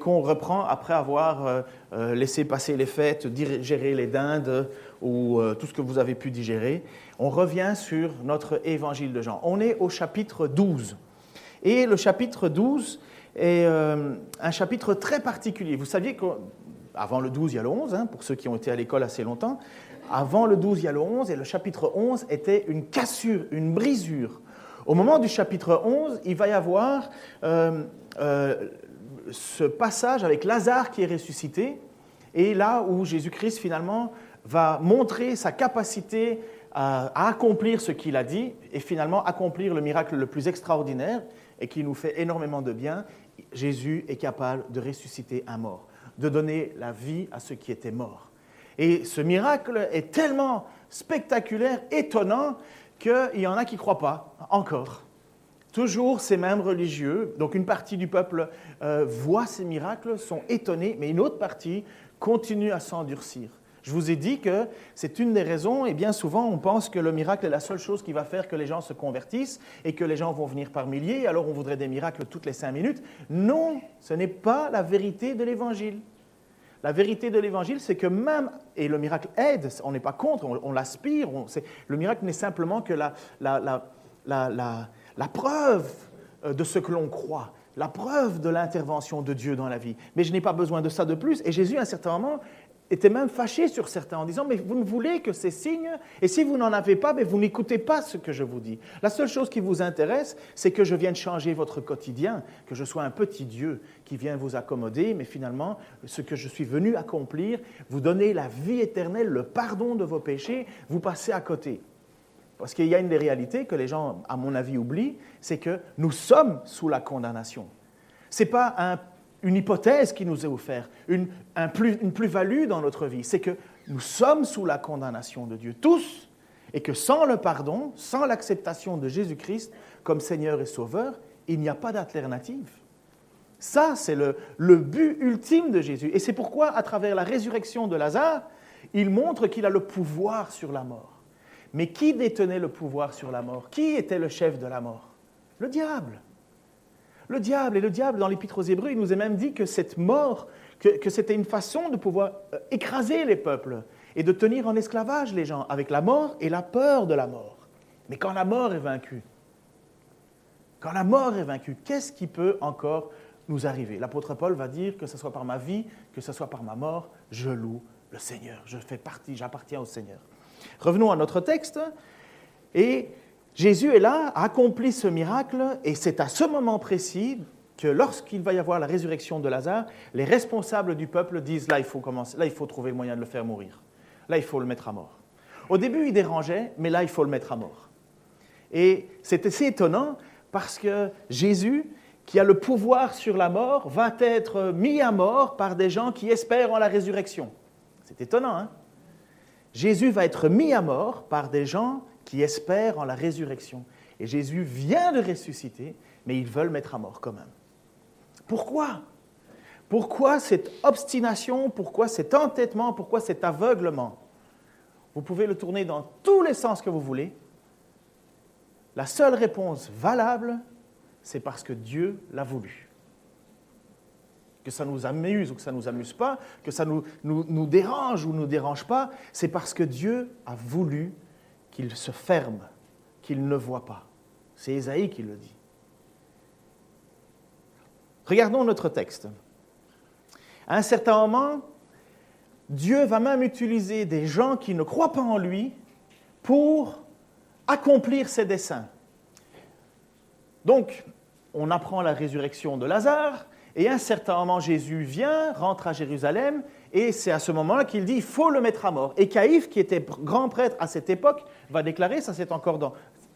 qu'on reprend après avoir laissé passer les fêtes, digérer les dindes ou tout ce que vous avez pu digérer. On revient sur notre évangile de Jean. On est au chapitre 12. Et le chapitre 12 est un chapitre très particulier. Vous saviez qu'avant le 12, il y a le 11, pour ceux qui ont été à l'école assez longtemps. Avant le 12, il y a le 11, et le chapitre 11 était une cassure, une brisure. Au moment du chapitre 11, il va y avoir ce passage avec Lazare qui est ressuscité, et là où Jésus-Christ finalement va montrer sa capacité à accomplir ce qu'il a dit, et finalement accomplir le miracle le plus extraordinaire, et qui nous fait énormément de bien. Jésus est capable de ressusciter un mort, de donner la vie à ceux qui étaient morts. Et ce miracle est tellement spectaculaire, étonnant, qu'il y en a qui ne croient pas, encore. Toujours ces mêmes religieux, donc une partie du peuple voit ces miracles, sont étonnés, mais une autre partie continue à s'endurcir. Je vous ai dit que c'est une des raisons, et bien souvent on pense que le miracle est la seule chose qui va faire que les gens se convertissent et que les gens vont venir par milliers, alors on voudrait des miracles toutes les 5 minutes. Non, ce n'est pas la vérité de l'Évangile. La vérité de l'Évangile, c'est que même, et le miracle aide, on n'est pas contre, on l'aspire, le miracle n'est simplement que la preuve de ce que l'on croit, la preuve de l'intervention de Dieu dans la vie. Mais je n'ai pas besoin de ça de plus. Et Jésus, à un certain moment, était même fâché sur certains en disant « Mais vous ne voulez que ces signes, et si vous n'en avez pas, mais vous n'écoutez pas ce que je vous dis. La seule chose qui vous intéresse, c'est que je vienne changer votre quotidien, que je sois un petit Dieu qui vient vous accommoder, mais finalement, ce que je suis venu accomplir, vous donner la vie éternelle, le pardon de vos péchés, vous passez à côté. » Parce qu'il y a une des réalités que les gens, à mon avis, oublient, c'est que nous sommes sous la condamnation. Ce n'est pas une hypothèse qui nous est offerte, une plus-value dans notre vie. C'est que nous sommes sous la condamnation de Dieu, tous, et que sans le pardon, sans l'acceptation de Jésus-Christ comme Seigneur et Sauveur, il n'y a pas d'alternative. Ça, c'est le but ultime de Jésus. Et c'est pourquoi, à travers la résurrection de Lazare, il montre qu'il a le pouvoir sur la mort. Mais qui détenait le pouvoir sur la mort? Qui était le chef de la mort? Le diable. Le diable. Et le diable, dans l'Épître aux Hébreux, il nous a même dit que cette mort, que c'était une façon de pouvoir écraser les peuples et de tenir en esclavage les gens avec la mort et la peur de la mort. Mais quand la mort est vaincue, qu'est-ce qui peut encore nous arriver? L'apôtre Paul va dire que ce soit par ma vie, que ce soit par ma mort, je loue le Seigneur. J'appartiens au Seigneur. Revenons à notre texte. Et Jésus est là, accomplit ce miracle, et c'est à ce moment précis que lorsqu'il va y avoir la résurrection de Lazare, les responsables du peuple disent là, il faut trouver le moyen de le faire mourir. Là, il faut le mettre à mort. Au début, il dérangeait, mais là, il faut le mettre à mort. Et c'est assez étonnant parce que Jésus, qui a le pouvoir sur la mort, va être mis à mort par des gens qui espèrent en la résurrection. C'est étonnant, hein? Jésus va être mis à mort par des gens qui espèrent en la résurrection. Et Jésus vient de ressusciter, mais ils veulent mettre à mort quand même. Pourquoi? Pourquoi cette obstination? Pourquoi cet entêtement? Pourquoi cet aveuglement? Vous pouvez le tourner dans tous les sens que vous voulez. La seule réponse valable, c'est parce que Dieu l'a voulu. Que ça nous amuse ou que ça ne nous amuse pas, que ça nous dérange ou ne nous dérange pas, c'est parce que Dieu a voulu qu'il se ferme, qu'il ne voit pas. C'est Ésaïe qui le dit. Regardons notre texte. À un certain moment, Dieu va même utiliser des gens qui ne croient pas en lui pour accomplir ses desseins. Donc, on apprend la résurrection de Lazare, et à un certain moment, Jésus vient, rentre à Jérusalem, et c'est à ce moment-là qu'il dit « il faut le mettre à mort ». Et Caïphe, qui était grand prêtre à cette époque, va déclarer, ça c'est encore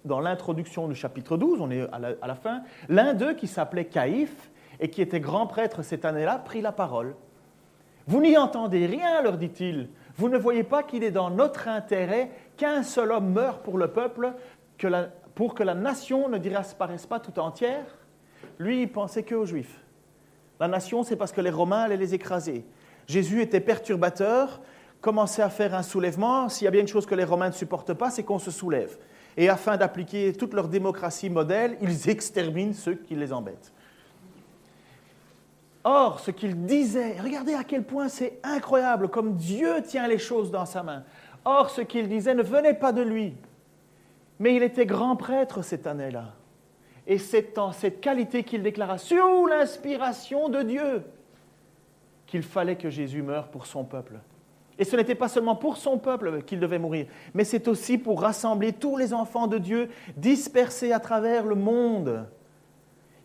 dans l'introduction du chapitre 12, on est à la fin, l'un d'eux qui s'appelait Caïphe, et qui était grand prêtre cette année-là, prit la parole. « Vous n'y entendez rien, leur dit-il. Vous ne voyez pas qu'il est dans notre intérêt qu'un seul homme meure pour le peuple, pour que la nation ne disparaisse pas tout entière ?» Lui, il pensait qu'aux Juifs. La nation, c'est parce que les Romains allaient les écraser. Jésus était perturbateur, commençait à faire un soulèvement. S'il y a bien une chose que les Romains ne supportent pas, c'est qu'on se soulève. Et afin d'appliquer toute leur démocratie modèle, ils exterminent ceux qui les embêtent. Or, ce qu'il disait, regardez à quel point c'est incroyable, comme Dieu tient les choses dans sa main. Or, ce qu'il disait ne venait pas de lui, mais il était grand prêtre cette année-là. Et c'est en cette qualité qu'il déclara, sous l'inspiration de Dieu, qu'il fallait que Jésus meure pour son peuple. Et ce n'était pas seulement pour son peuple qu'il devait mourir, mais c'est aussi pour rassembler tous les enfants de Dieu dispersés à travers le monde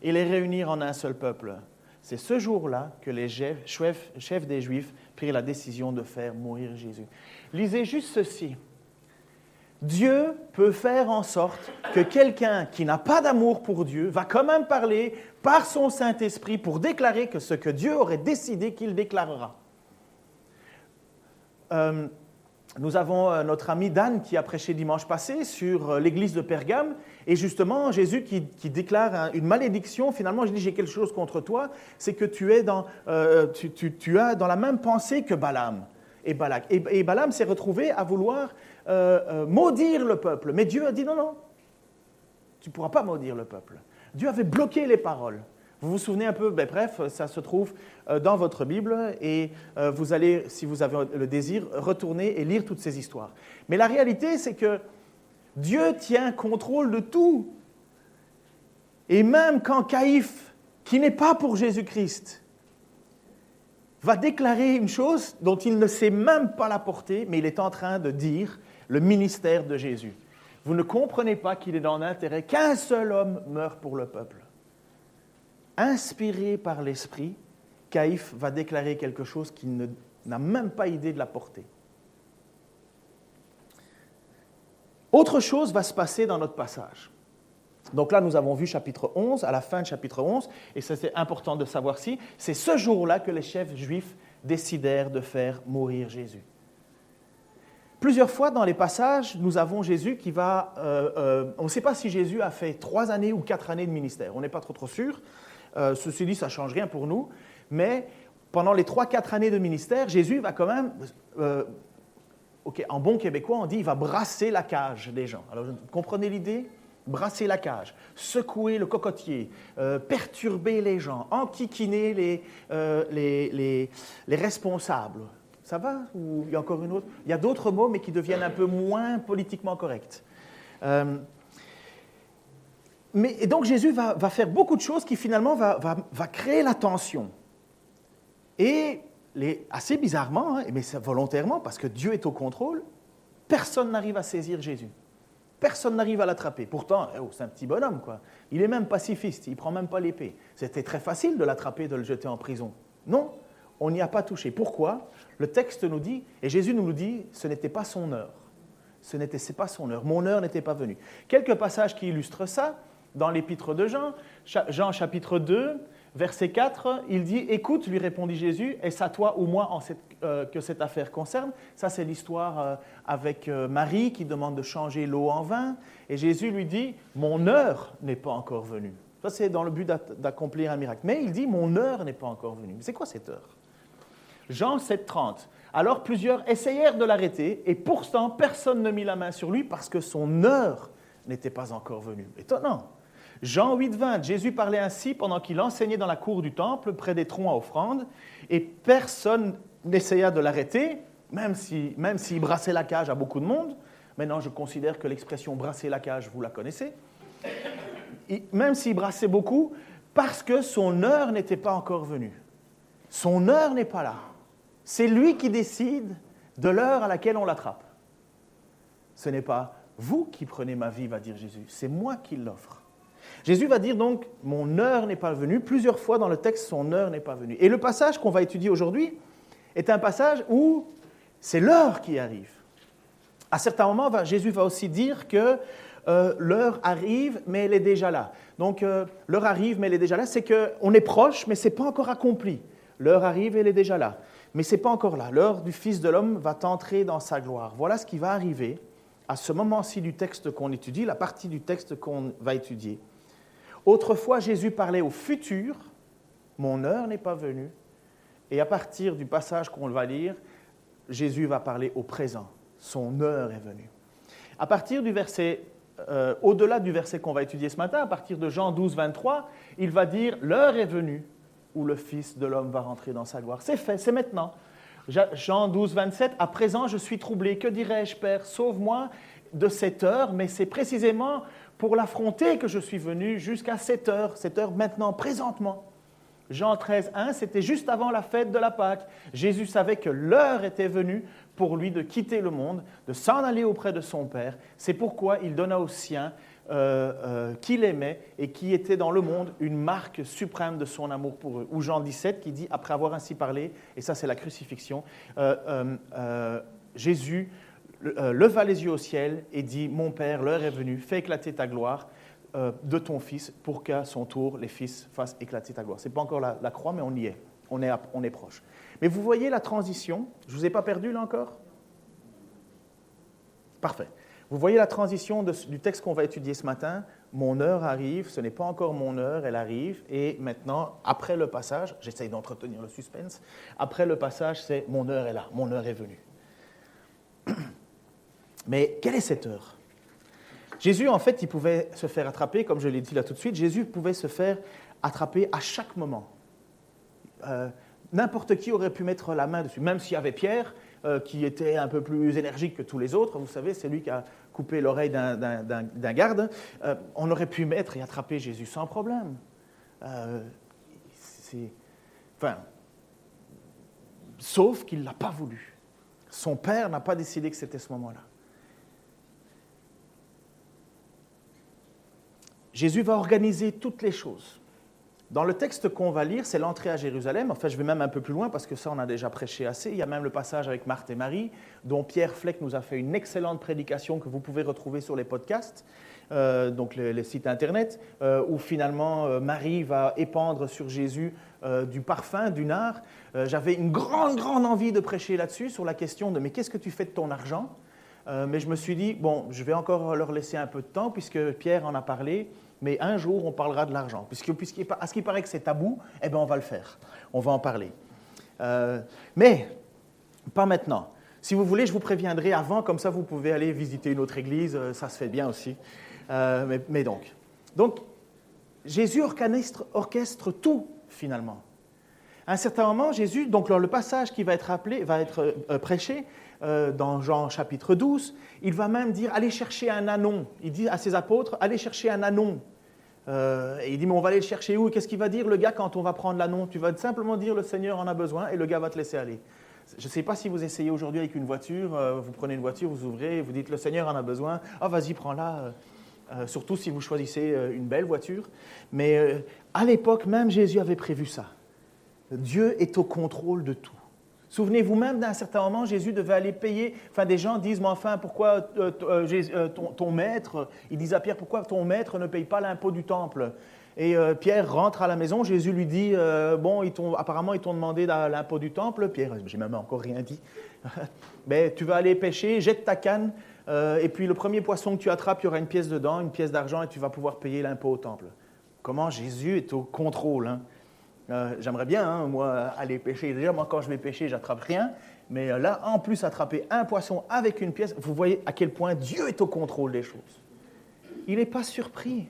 et les réunir en un seul peuple. C'est ce jour-là que les chefs des Juifs prirent la décision de faire mourir Jésus. Lisez juste ceci. Dieu peut faire en sorte que quelqu'un qui n'a pas d'amour pour Dieu va quand même parler par son Saint-Esprit pour déclarer que ce que Dieu aurait décidé qu'il déclarera. Nous avons notre ami Dan qui a prêché dimanche passé sur l'église de Pergame, et justement Jésus qui déclare une malédiction. Finalement, je dis j'ai quelque chose contre toi, c'est que tu as dans la même pensée que Balaam et Balak. Et Balaam s'est retrouvé à vouloir maudire le peuple, mais Dieu a dit non, tu ne pourras pas maudire le peuple. Dieu avait bloqué les paroles. Vous vous souvenez un peu, bref, ça se trouve dans votre Bible et vous allez, si vous avez le désir, retourner et lire toutes ces histoires. Mais la réalité, c'est que Dieu tient contrôle de tout. Et même quand Caïphe, qui n'est pas pour Jésus-Christ, va déclarer une chose dont il ne sait même pas la porter, mais il est en train de dire le ministère de Jésus. Vous ne comprenez pas qu'il est dans l'intérêt qu'un seul homme meure pour le peuple. Inspiré par l'Esprit, Caïphe va déclarer quelque chose qu'il n'a même pas idée de la porter. Autre chose va se passer dans notre passage. Donc là, nous avons vu chapitre 11, à la fin de chapitre 11, et ça c'est important de savoir si, c'est ce jour-là que les chefs juifs décidèrent de faire mourir Jésus. Plusieurs fois dans les passages, nous avons Jésus qui va... on ne sait pas si Jésus a fait 3 années ou 4 années de ministère, on n'est pas trop sûr. Ceci dit, ça ne change rien pour nous, mais pendant les 3-4 années de ministère, Jésus va quand même, en bon québécois, on dit il va brasser la cage des gens. Alors, vous comprenez l'idée? Brasser la cage, secouer le cocotier, perturber les gens, enquiquiner les responsables. Ça va? Ou il y a encore une autre? Il y a d'autres mots, mais qui deviennent un peu moins politiquement corrects. Et donc Jésus va faire beaucoup de choses qui finalement va créer la tension. Et assez bizarrement, mais c'est volontairement, parce que Dieu est au contrôle, personne n'arrive à saisir Jésus. Personne n'arrive à l'attraper. Pourtant, c'est un petit bonhomme, quoi. Il est même pacifiste, il ne prend même pas l'épée. C'était très facile de l'attraper, de le jeter en prison. Non, on n'y a pas touché. Pourquoi? Le texte nous dit, et Jésus nous le dit, ce n'était pas son heure. C'est pas son heure. Mon heure n'était pas venue. Quelques passages qui illustrent ça. Dans l'épître de Jean, Jean chapitre 2, verset 4, il dit « Écoute, lui répondit Jésus, est-ce à toi ou moi que cette affaire concerne ?» Ça, c'est l'histoire avec Marie qui demande de changer l'eau en vin. Et Jésus lui dit « Mon heure n'est pas encore venue. » Ça, c'est dans le but d'accomplir un miracle. Mais il dit « Mon heure n'est pas encore venue. » Mais c'est quoi cette heure? Jean 7, 30. Alors plusieurs essayèrent de l'arrêter et pourtant personne ne mit la main sur lui parce que son heure n'était pas encore venue. Étonnant. Jean 8, 20, Jésus parlait ainsi pendant qu'il enseignait dans la cour du temple, près des troncs à offrande, et personne n'essaya de l'arrêter, même s'il brassait la cage à beaucoup de monde. Maintenant, je considère que l'expression « brasser la cage », vous la connaissez. Et même s'il brassait beaucoup, parce que son heure n'était pas encore venue. Son heure n'est pas là. C'est lui qui décide de l'heure à laquelle on l'attrape. Ce n'est pas vous qui prenez ma vie, va dire Jésus, c'est moi qui l'offre. Jésus va dire donc, mon heure n'est pas venue. Plusieurs fois dans le texte, son heure n'est pas venue. Et le passage qu'on va étudier aujourd'hui est un passage où c'est l'heure qui arrive. À certains moments, Jésus va aussi dire que l'heure arrive, mais elle est déjà là. Donc, l'heure arrive, mais elle est déjà là. C'est qu'on est proche, mais ce n'est pas encore accompli. L'heure arrive, elle est déjà là. Mais ce n'est pas encore là. L'heure du Fils de l'homme va entrer dans sa gloire. Voilà ce qui va arriver à ce moment-ci du texte qu'on étudie, la partie du texte qu'on va étudier. Autrefois, Jésus parlait au futur, « Mon heure n'est pas venue ». Et à partir du passage qu'on va lire, Jésus va parler au présent, « Son heure est venue ». À partir du verset, au-delà du verset qu'on va étudier ce matin, à partir de Jean 12, 23, il va dire « L'heure est venue où le Fils de l'homme va rentrer dans sa gloire. C'est fait, c'est maintenant. Jean 12, 27, « À présent, je suis troublé. Que dirais-je, Père? Sauve-moi de cette heure. » Mais c'est précisément pour l'affronter que je suis venu jusqu'à cette heure maintenant, présentement. Jean 13, 1, c'était juste avant la fête de la Pâque. Jésus savait que l'heure était venue pour lui de quitter le monde, de s'en aller auprès de son Père. C'est pourquoi il donna aux siens qu'il aimait et qui était dans le monde une marque suprême de son amour pour eux. Ou Jean 17 qui dit, après avoir ainsi parlé, et ça c'est la crucifixion, Jésus leva les yeux au ciel et dit, « Mon Père, l'heure est venue, fais éclater ta gloire de ton Fils pour qu'à son tour les fils fassent éclater ta gloire. » Ce n'est pas encore la croix, mais on y est. On est proche. Mais vous voyez la transition. Je ne vous ai pas perdu là encore? Parfait. Vous voyez la transition du texte qu'on va étudier ce matin. Mon heure arrive, ce n'est pas encore mon heure, elle arrive. Et maintenant, après le passage, j'essaye d'entretenir le suspense, après le passage, c'est mon heure est là, mon heure est venue. Mais quelle est cette heure? Jésus, en fait, il pouvait se faire attraper, comme je l'ai dit là tout de suite, Jésus pouvait se faire attraper à chaque moment. N'importe qui aurait pu mettre la main dessus, même s'il y avait Pierre, qui était un peu plus énergique que tous les autres. Vous savez, c'est lui qui a coupé l'oreille d'un garde. On aurait pu mettre et attraper Jésus sans problème. Sauf qu'il ne l'a pas voulu. Son père n'a pas décidé que c'était ce moment-là. Jésus va organiser toutes les choses. Dans le texte qu'on va lire, c'est l'entrée à Jérusalem. Enfin, je vais même un peu plus loin parce que ça, on a déjà prêché assez. Il y a même le passage avec Marthe et Marie, dont Pierre Fleck nous a fait une excellente prédication que vous pouvez retrouver sur les podcasts, donc les sites internet, où finalement Marie va épandre sur Jésus du parfum, du nard. J'avais une grande envie de prêcher là-dessus, sur la question de « mais qu'est-ce que tu fais de ton argent ?» Mais je me suis dit, bon, je vais encore leur laisser un peu de temps puisque Pierre en a parlé. Mais un jour, on parlera de l'argent. À ce qui paraît que c'est tabou, eh bien, on va le faire. On va en parler. Mais, pas maintenant. Si vous voulez, je vous préviendrai avant, comme ça, vous pouvez aller visiter une autre église. Ça se fait bien aussi. Mais donc, Jésus orchestre tout, finalement. À un certain moment, Jésus, donc le passage qui va être prêché dans Jean chapitre 12, il va même dire « allez chercher un ânon ». Il dit à ses apôtres « allez chercher un ânon ». Et il dit « mais on va aller le chercher où ?» Et qu'est-ce qu'il va dire le gars quand on va prendre l'ânon? Tu vas simplement dire « le Seigneur en a besoin » et le gars va te laisser aller. Je ne sais pas si vous essayez aujourd'hui avec une voiture, vous prenez une voiture, vous ouvrez, vous dites « le Seigneur en a besoin ». « Ah, vas-y, prends-la ». Surtout si vous choisissez une belle voiture. Mais à l'époque, même Jésus avait prévu ça. Dieu est au contrôle de tout. Souvenez-vous même d'un certain moment, Jésus devait aller payer. Enfin, des gens disent, mais enfin, pourquoi ton maître, ils disent à Pierre, pourquoi ton maître ne paye pas l'impôt du temple? Et Pierre rentre à la maison, Jésus lui dit, bon, apparemment, ils t'ont demandé l'impôt du temple. Pierre, j'ai même encore rien dit. Mais tu vas aller pêcher, jette ta canne, et puis le premier poisson que tu attrapes, il y aura une pièce dedans, une pièce d'argent, et tu vas pouvoir payer l'impôt au temple. Comment Jésus est au contrôle, hein? J'aimerais bien, moi, aller pêcher. Déjà, moi, quand je vais pêcher, j'attrape rien. Mais là, en plus, attraper un poisson avec une pièce, vous voyez à quel point Dieu est au contrôle des choses. Il n'est pas surpris.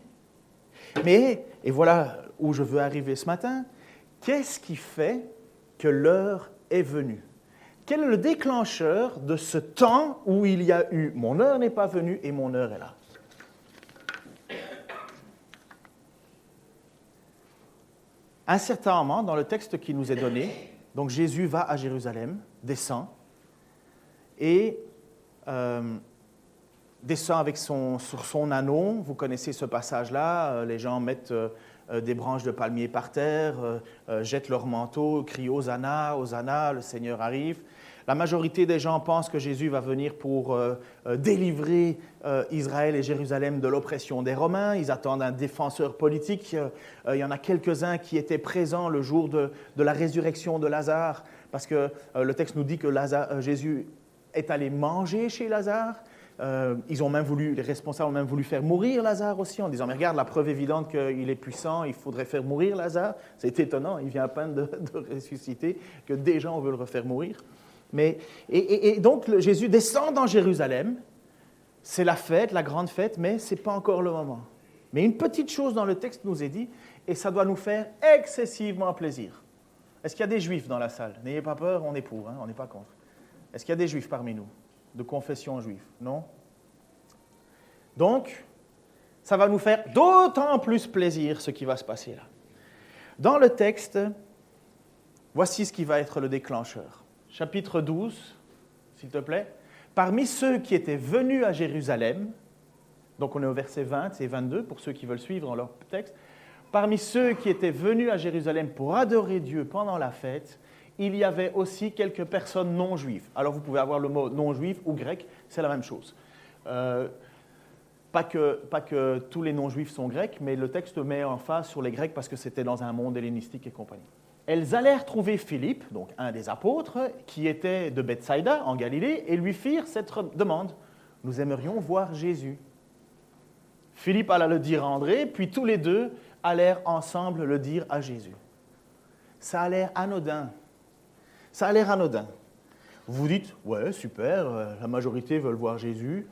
Mais, et voilà où je veux arriver ce matin, qu'est-ce qui fait que l'heure est venue? Quel est le déclencheur de ce temps où il y a eu « mon heure n'est pas venue et mon heure est là » ? À un certain moment, dans le texte qui nous est donné, donc Jésus va à Jérusalem, descend, et descend sur son ânon. Vous connaissez ce passage-là, les gens mettent des branches de palmier par terre, jettent leurs manteaux, crient « Hosanna, Hosanna, le Seigneur arrive ». La majorité des gens pensent que Jésus va venir pour délivrer Israël et Jérusalem de l'oppression des Romains. Ils attendent un défenseur politique. Il y en a quelques-uns qui étaient présents le jour de la résurrection de Lazare, parce que le texte nous dit que Jésus est allé manger chez Lazare. Les responsables ont même voulu faire mourir Lazare aussi, en disant « mais regarde, la preuve évidente qu'il est puissant, il faudrait faire mourir Lazare ». C'est étonnant, il vient à peine de ressusciter, que des gens veulent le refaire mourir. Et donc, Jésus descend dans Jérusalem, c'est la fête, la grande fête, mais ce n'est pas encore le moment. Mais une petite chose dans le texte nous est dit, et ça doit nous faire excessivement plaisir. Est-ce qu'il y a des juifs dans la salle? N'ayez pas peur, on est pour, on n'est pas contre. Est-ce qu'il y a des juifs parmi nous, de confession juive? Non? Donc, ça va nous faire d'autant plus plaisir ce qui va se passer là. Dans le texte, voici ce qui va être le déclencheur. Chapitre 12, s'il te plaît. Parmi ceux qui étaient venus à Jérusalem, donc on est au verset 20 et 22 pour ceux qui veulent suivre dans leur texte, parmi ceux qui étaient venus à Jérusalem pour adorer Dieu pendant la fête, il y avait aussi quelques personnes non juives. Alors vous pouvez avoir le mot non juif ou grec, c'est la même chose. Pas que tous les non-juifs sont grecs, mais le texte met en face sur les grecs parce que c'était dans un monde hellénistique et compagnie. Elles allèrent trouver Philippe, donc un des apôtres, qui était de Bethsaïda, en Galilée, et lui firent cette demande. « Nous aimerions voir Jésus. » Philippe alla le dire à André, puis tous les deux allèrent ensemble le dire à Jésus. Ça a l'air anodin. Ça a l'air anodin. Vous vous dites, ouais, super, la majorité veulent voir Jésus.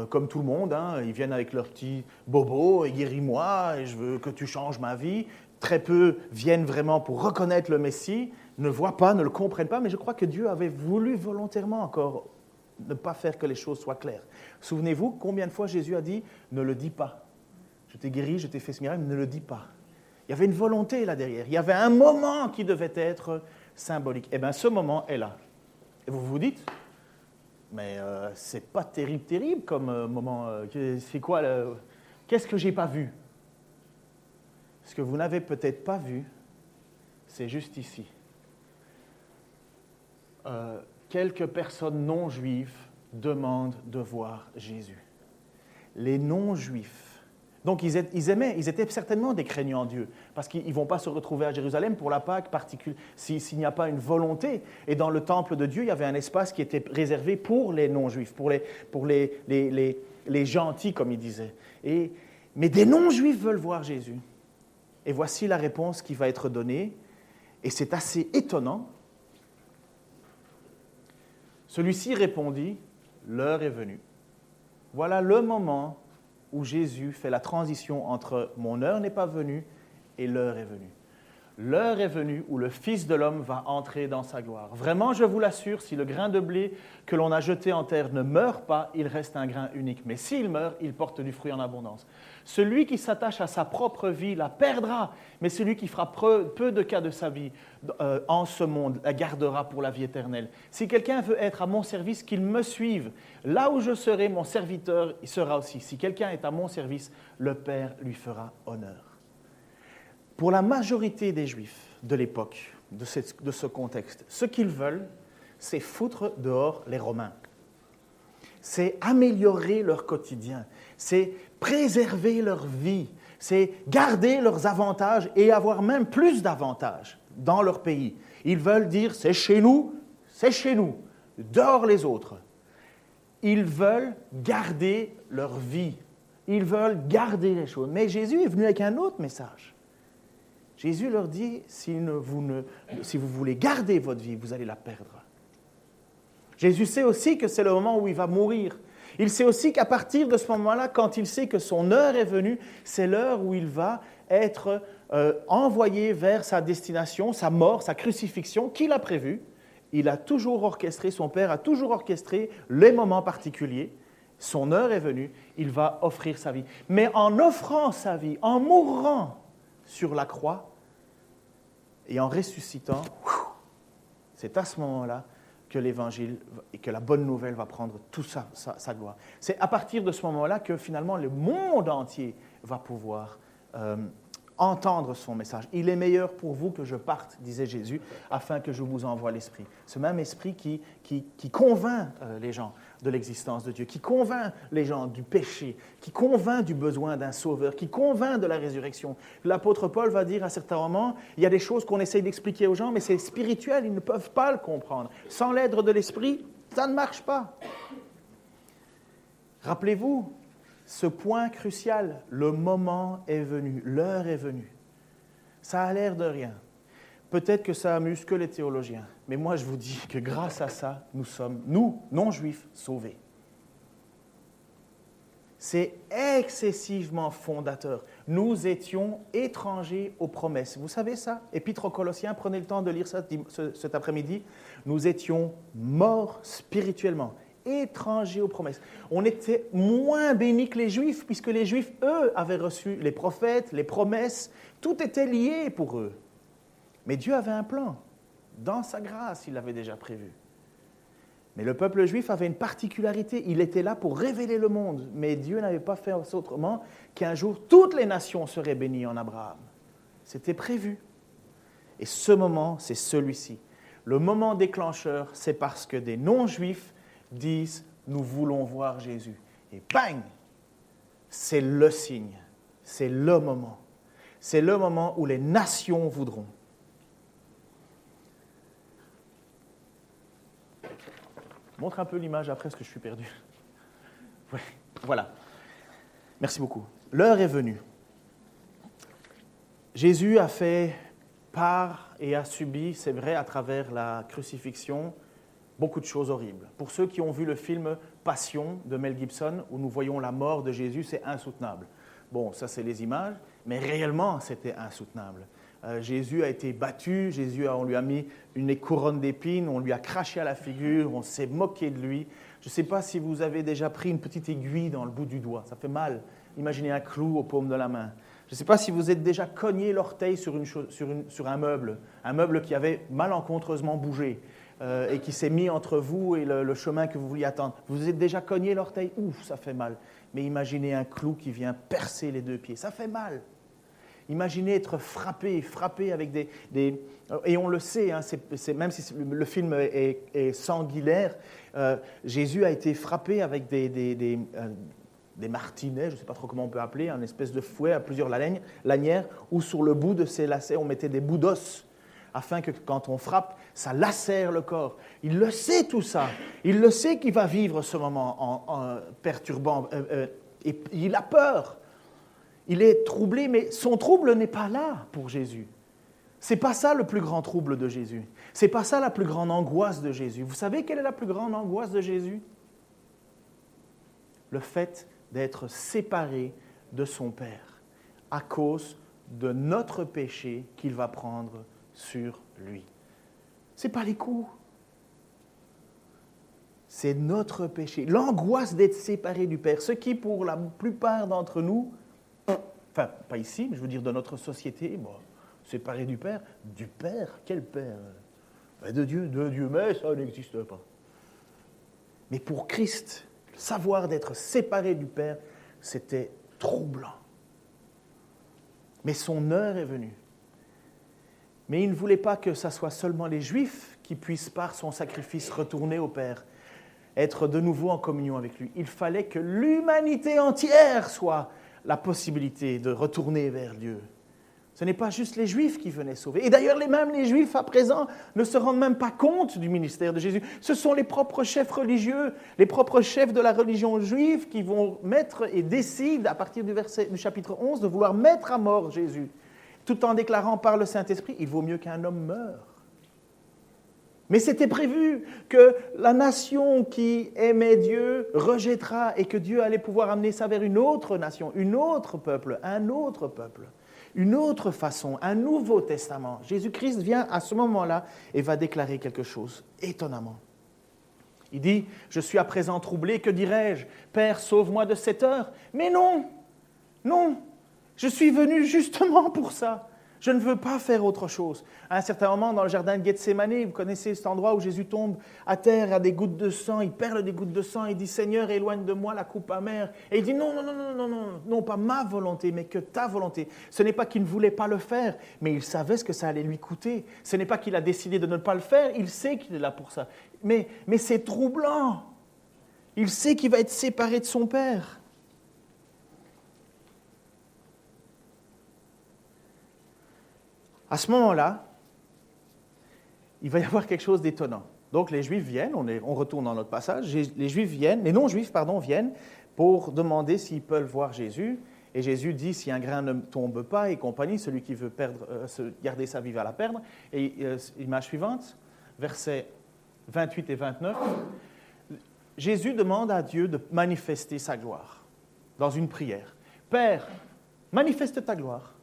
Comme tout le monde, ils viennent avec leur petit bobo et guéris-moi, et je veux que tu changes ma vie. Très peu viennent vraiment pour reconnaître le Messie, ne voient pas, ne le comprennent pas, mais je crois que Dieu avait voulu volontairement encore ne pas faire que les choses soient claires. Souvenez-vous, combien de fois Jésus a dit « ne le dis pas ». Je t'ai guéri, je t'ai fait ce miracle, ne le dis pas. Il y avait une volonté là derrière, il y avait un moment qui devait être symbolique. Eh bien, ce moment est là. Et vous vous dites mais c'est pas terrible comme moment. C'est quoi qu'est-ce que j'ai pas vu? Ce que vous n'avez peut-être pas vu, c'est juste ici. Quelques personnes non juives demandent de voir Jésus. Les non-juifs. Donc ils étaient certainement des craignants Dieu, parce qu'ils ne vont pas se retrouver à Jérusalem pour la Pâque particulière, s'il n'y a pas une volonté. Et dans le temple de Dieu, il y avait un espace qui était réservé pour les non-juifs, pour les gentils, comme il disait. Mais des non-juifs veulent voir Jésus. Et voici la réponse qui va être donnée, et c'est assez étonnant. Celui-ci répondit, « L'heure est venue. » Voilà le moment où Jésus fait la transition entre « mon heure n'est pas venue » et « l'heure est venue ». L'heure est venue où le Fils de l'homme va entrer dans sa gloire. Vraiment, je vous l'assure, si le grain de blé que l'on a jeté en terre ne meurt pas, il reste un grain unique. Mais s'il meurt, il porte du fruit en abondance. Celui qui s'attache à sa propre vie la perdra, mais celui qui fera peu de cas de sa vie en ce monde la gardera pour la vie éternelle. Si quelqu'un veut être à mon service, qu'il me suive. Là où je serai, mon serviteur il sera aussi. Si quelqu'un est à mon service, le Père lui fera honneur. Pour la majorité des Juifs de l'époque, de ce contexte, ce qu'ils veulent, c'est foutre dehors les Romains. C'est améliorer leur quotidien, c'est préserver leur vie, c'est garder leurs avantages et avoir même plus d'avantages dans leur pays. Ils veulent dire, c'est chez nous, dehors les autres. Ils veulent garder leur vie, ils veulent garder les choses. Mais Jésus est venu avec un autre message. Jésus leur dit, si vous voulez garder votre vie, vous allez la perdre. Jésus sait aussi que c'est le moment où il va mourir. Il sait aussi qu'à partir de ce moment-là, quand il sait que son heure est venue, c'est l'heure où il va être envoyé vers sa destination, sa mort, sa crucifixion, qu'il a prévue. Il a toujours orchestré, son Père a toujours orchestré les moments particuliers. Son heure est venue, il va offrir sa vie. Mais en offrant sa vie, en mourant sur la croix et en ressuscitant, c'est à ce moment-là que l'Évangile et que la bonne nouvelle va prendre toute sa gloire. C'est à partir de ce moment-là que finalement le monde entier va pouvoir entendre son message. Il est meilleur pour vous que je parte, disait Jésus, afin que je vous envoie l'Esprit. Ce même Esprit qui convainc les gens de l'existence de Dieu, qui convainc les gens du péché, qui convainc du besoin d'un sauveur, qui convainc de la résurrection. L'apôtre Paul va dire à certains moments, il y a des choses qu'on essaye d'expliquer aux gens, mais c'est spirituel, ils ne peuvent pas le comprendre. Sans l'aide de l'Esprit, ça ne marche pas. Rappelez-vous, ce point crucial, le moment est venu, l'heure est venue. Ça a l'air de rien. Peut-être que ça amuse que les théologiens, mais moi je vous dis que grâce à ça, nous sommes, nous, non-juifs, sauvés. C'est excessivement fondateur. Nous étions étrangers aux promesses. Vous savez ça? Épître aux Colossiens, prenez le temps de lire ça cet après-midi. Nous étions morts spirituellement, étrangers aux promesses. On était moins bénis que les Juifs, puisque les Juifs, eux, avaient reçu les prophètes, les promesses. Tout était lié pour eux. Mais Dieu avait un plan. Dans sa grâce, il l'avait déjà prévu. Mais le peuple juif avait une particularité, il était là pour révéler le monde, mais Dieu n'avait pas fait autrement qu'un jour, toutes les nations seraient bénies en Abraham. C'était prévu. Et ce moment, c'est celui-ci. Le moment déclencheur, c'est parce que des non-juifs disent « nous voulons voir Jésus ». Et bang! C'est le signe, c'est le moment. C'est le moment où les nations voudront. Montre un peu l'image après, parce que je suis perdu. Ouais, voilà. Merci beaucoup. L'heure est venue. Jésus a fait part et a subi, c'est vrai, à travers la crucifixion, beaucoup de choses horribles. Pour ceux qui ont vu le film Passion de Mel Gibson, où nous voyons la mort de Jésus, c'est insoutenable. Bon, ça c'est les images, mais réellement c'était insoutenable. Jésus a été battu, on lui a mis une couronne d'épines, on lui a craché à la figure, on s'est moqué de lui. Je ne sais pas si vous avez déjà pris une petite aiguille dans le bout du doigt, ça fait mal. Imaginez un clou aux paumes de la main. Je ne sais pas si vous êtes déjà cogné l'orteil sur un meuble qui avait malencontreusement bougé et qui s'est mis entre vous et le chemin que vous vouliez attendre. Vous êtes déjà cogné l'orteil, ouf, ça fait mal. Mais imaginez un clou qui vient percer les deux pieds, ça fait mal. Imaginez être frappé avec des... Et on le sait, hein, même si le film est sanguinaire, Jésus a été frappé avec des martinets, je ne sais pas trop comment on peut appeler, un espèce de fouet à plusieurs lanières, où sur le bout de ces lacets, on mettait des bouts d'os, afin que quand on frappe, ça lacère le corps. Il le sait tout ça. Il le sait qu'il va vivre ce moment en perturbant. Et il a peur. Il est troublé, mais son trouble n'est pas là pour Jésus. Ce n'est pas ça le plus grand trouble de Jésus. Ce n'est pas ça la plus grande angoisse de Jésus. Vous savez quelle est la plus grande angoisse de Jésus? Le fait d'être séparé de son Père à cause de notre péché qu'il va prendre sur lui. Ce n'est pas les coups. C'est notre péché. L'angoisse d'être séparé du Père. Ce qui, pour la plupart d'entre nous, enfin, pas ici, mais je veux dire de notre société, bon, séparé du Père. Du Père? Quel Père? De Dieu, mais ça n'existe pas. Mais pour Christ, le savoir d'être séparé du Père, c'était troublant. Mais son heure est venue. Mais il ne voulait pas que ce soit seulement les Juifs qui puissent, par son sacrifice, retourner au Père, être de nouveau en communion avec lui. Il fallait que l'humanité entière soit la possibilité de retourner vers Dieu. Ce n'est pas juste les Juifs qui venaient sauver. Et d'ailleurs, même les Juifs, à présent, ne se rendent même pas compte du ministère de Jésus. Ce sont les propres chefs religieux, les propres chefs de la religion juive qui vont mettre et décident, à partir du chapitre 11, de vouloir mettre à mort Jésus, tout en déclarant par le Saint-Esprit, il vaut mieux qu'un homme meure. Mais c'était prévu que la nation qui aimait Dieu rejettera et que Dieu allait pouvoir amener ça vers une autre nation, un autre peuple, une autre façon, un nouveau testament. Jésus-Christ vient à ce moment-là et va déclarer quelque chose étonnamment. Il dit, je suis à présent troublé, que dirais-je? Père, sauve-moi de cette heure. Mais non, je suis venu justement pour ça. Je ne veux pas faire autre chose. À un certain moment, dans le jardin de Gethsémani, vous connaissez cet endroit où Jésus tombe à terre à des gouttes de sang, il perle des gouttes de sang, il dit « Seigneur, éloigne de moi la coupe amère ». Et il dit « Non, pas ma volonté, mais que ta volonté ». Ce n'est pas qu'il ne voulait pas le faire, mais il savait ce que ça allait lui coûter. Ce n'est pas qu'il a décidé de ne pas le faire, il sait qu'il est là pour ça. Mais c'est troublant. Il sait qu'il va être séparé de son Père. À ce moment-là, il va y avoir quelque chose d'étonnant. Donc les Juifs viennent, on retourne dans notre passage, les non-Juifs viennent pour demander s'ils peuvent voir Jésus. Et Jésus dit, si un grain ne tombe pas et compagnie, celui qui veut garder sa vie va la perdre. Et image suivante, versets 28 et 29, Jésus demande à Dieu de manifester sa gloire. dans une prière. Père, manifeste ta gloire.